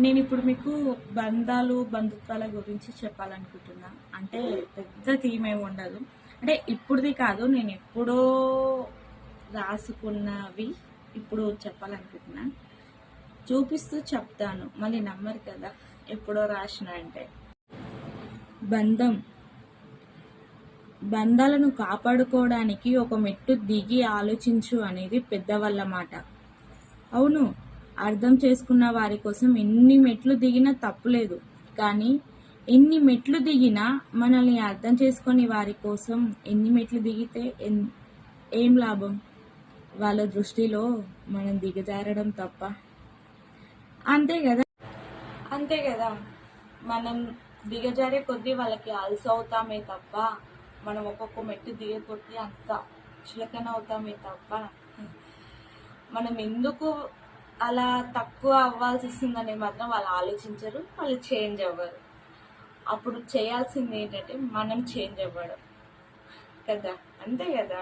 నేను ఇప్పుడు మీకు బంధాలు బంధుత్వాల గురించి చెప్పాలనుకుంటున్నా. అంటే పెద్ద థీమ్ ఏమి ఉండదు. అంటే ఇప్పుడుది కాదు, నేను ఎప్పుడో రాసుకున్నవి ఇప్పుడు చెప్పాలనుకుంటున్నా. చూపిస్తూ చెప్తాను, మళ్ళీ నమ్మరు కదా ఎప్పుడో రాసిన అంటే. బంధం బంధాలను కాపాడుకోవడానికి ఒక మెట్టు దిగి ఆలోచించు అనేది పెద్దవాళ్ళ మాట. అవును, అర్థం చేసుకున్న వారి కోసం ఎన్ని మెట్లు దిగినా తప్పులేదు. కానీ ఎన్ని మెట్లు దిగినా మనల్ని అర్థం చేసుకొని వారి కోసం ఎన్ని మెట్లు దిగితే ఏం లాభం? వాళ్ళ దృష్టిలో మనం దిగజారడం తప్ప. అంతే కదా అంతే కదా మనం దిగజారే కొద్దీ వాళ్ళకి అలసి అవుతామే తప్ప, మనం ఒక్కొక్క మెట్టు దిగే కొద్దీ అంత చులకన అవుతామే తప్ప, మనం ఎందుకు అలా తక్కువ అవ్వాల్సి వస్తుందని మాత్రం వాళ్ళు ఆలోచించరు, వాళ్ళు చేంజ్ అవ్వరు. అప్పుడు చేయాల్సింది ఏంటంటే మనం చేంజ్ అవ్వడం కదా. అంతే కదా.